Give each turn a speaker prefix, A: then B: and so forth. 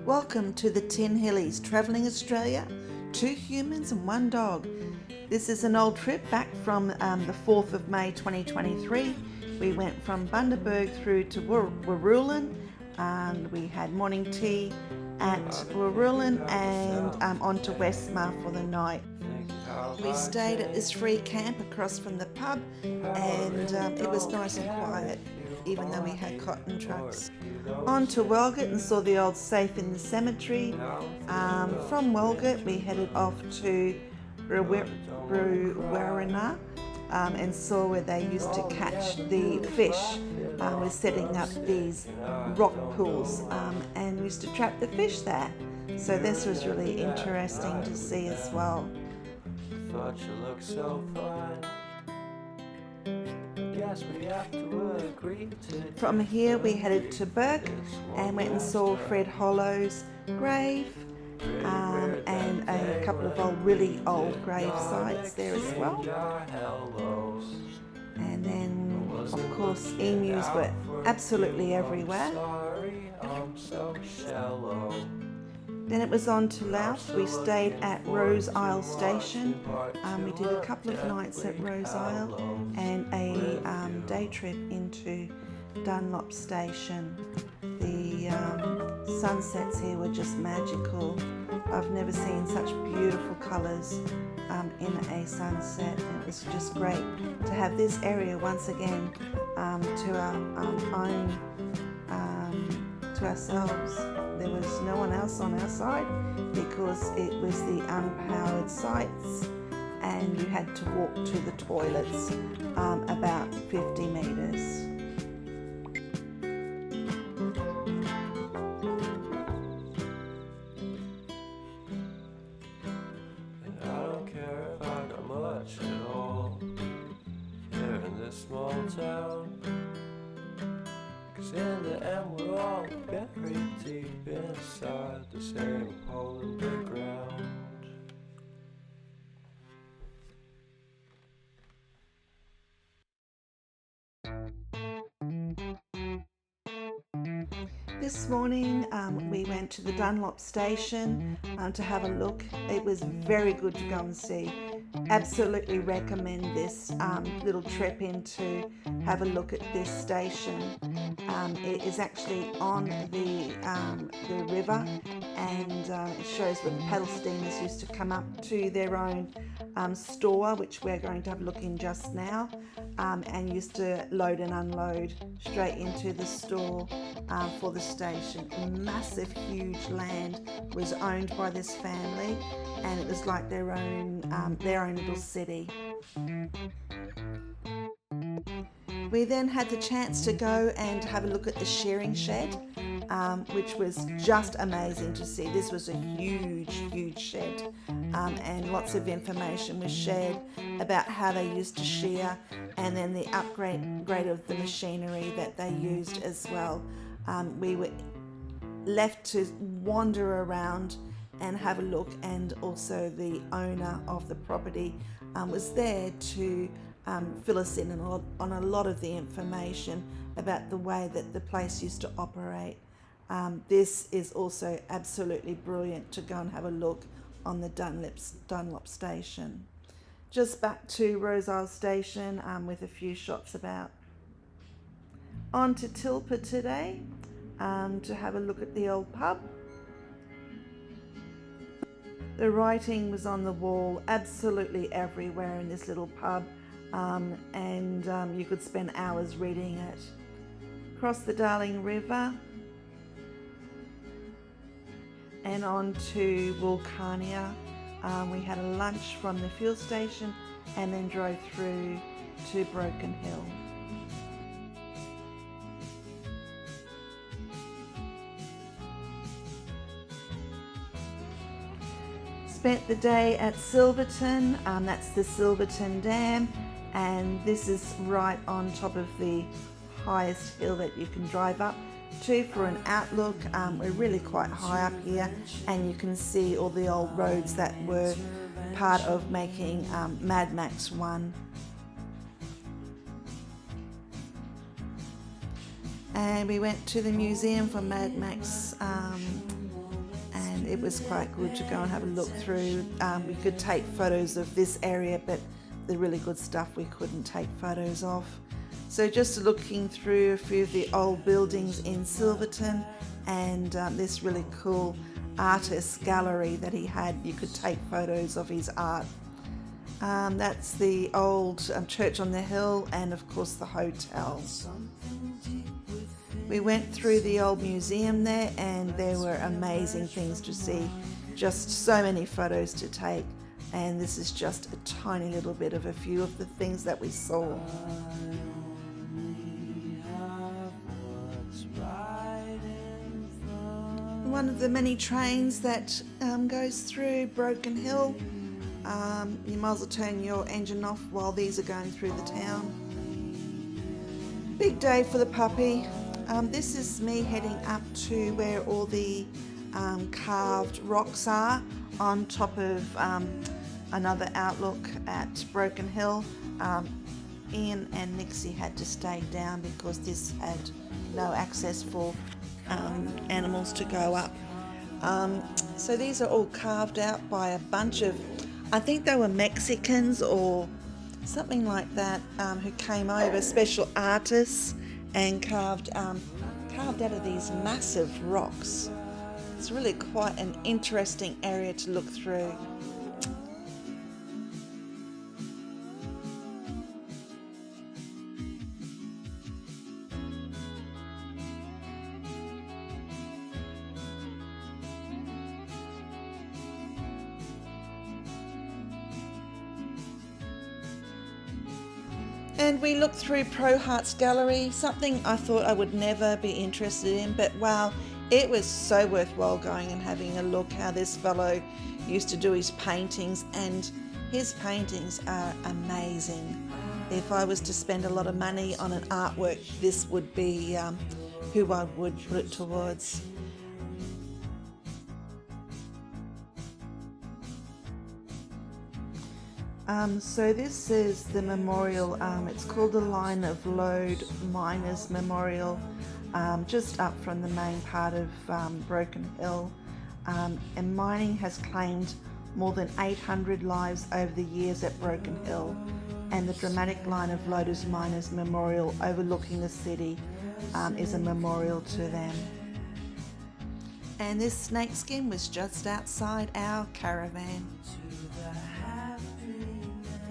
A: Welcome to the Tin Hillies, travelling Australia, 2 humans and 1 dog. This is an old trip back from the 4th of May 2023. We went from Bundaberg through to Warrulan, and we had morning tea at Warrulan and on to Westmar for the night. We stayed at this free camp across from the pub, and it was nice and quiet, even though we had cotton trucks. On to Welgate and saw the old safe in the cemetery. From Welgate we headed off to Brewarrina and saw where they used to catch the fish. We're setting up these rock pools and used to trap the fish there. So this was really interesting to see as well.
B: Thought you looked so fine. Guess we have to agree to.
A: From here we headed to Burke and went and saw Fred Hollow's grave and a couple of really old grave sites there as well. And then of course emus were absolutely everywhere. Then it was on to Louth. We stayed at Rose Isle Station. We did a couple of nights at Rose Isle and a day trip into Dunlop Station. The sunsets here were just magical. I've never seen such beautiful colours in a sunset. It was just great to have this area once again to our own, to ourselves. There was no one else on our side because it was the unpowered sites and you had to walk to the toilets about 50 metres.
B: And I don't care if I got much at all here in this small town. Cause in the end we're all buried deep inside the same hole in the ground.
A: This morning we went to the Dunlop Station to have a look. It was very good to go and see. Absolutely recommend this little trip in to have a look at this station. It is actually on the river, and it shows where the paddle steamers used to come up to their own store, which we're going to have a look in just now, and used to load and unload straight into the store for the station. A massive, huge land was owned by this family, and it was like their own little city. We then had the chance to go and have a look at the shearing shed, which was just amazing to see. This was a huge shed, and lots of information was shared about how they used to shear, and then the upgrade of the machinery that they used as well. We were left to wander around and have a look, and also the owner of the property was there to fill us in on a lot of the information about the way that the place used to operate. This is also absolutely brilliant to go and have a look on the Dunlop Station. Just back to Rose Isle Station with a few shots about. On to Tilpa today to have a look at the old pub. The writing was on the wall absolutely everywhere in this little pub, and you could spend hours reading it. Across the Darling River and on to Vulcania. We had a lunch from the fuel station and then drove through to Broken Hill. Spent the day at Silverton, that's the Silverton Dam, and this is right on top of the highest hill that you can drive up to for an outlook. We're really quite high up here, and you can see all the old roads that were part of making Mad Max 1. And we went to the museum for Mad Max it was quite good to go and have a look through. We could take photos of this area, but the really good stuff we couldn't take photos of. So just looking through a few of the old buildings in Silverton, and this really cool artist gallery that he had. You could take photos of his art. That's the old church on the hill, and of course the hotel. We went through the old museum there, and there were amazing things to see. Just so many photos to take, and this is just a tiny little bit of a few of the things that we saw. One of the many trains that goes through Broken Hill. You might as well turn your engine off while these are going through the town. Big day for the puppy. This is me heading up to where all the carved rocks are on top of another outlook at Broken Hill. Ian and Nixie had to stay down because this had no access for animals to go up. So these are all carved out by a bunch of, I think they were Mexicans or something like that, who came over, special artists, and carved out of these massive rocks. It's really quite an interesting area to look through. And we looked through Pro Hearts Gallery, something I thought I would never be interested in, but wow, it was so worthwhile going and having a look how this fellow used to do his paintings, and his paintings are amazing. If I was to spend a lot of money on an artwork, this would be who I would put it towards. So this is the memorial. It's called the Line of Load Miners Memorial, just up from the main part of Broken Hill. And mining has claimed more than 800 lives over the years at Broken Hill, and the dramatic Line of Loaders Miners Memorial overlooking the city is a memorial to them. And this snakeskin was just outside our caravan.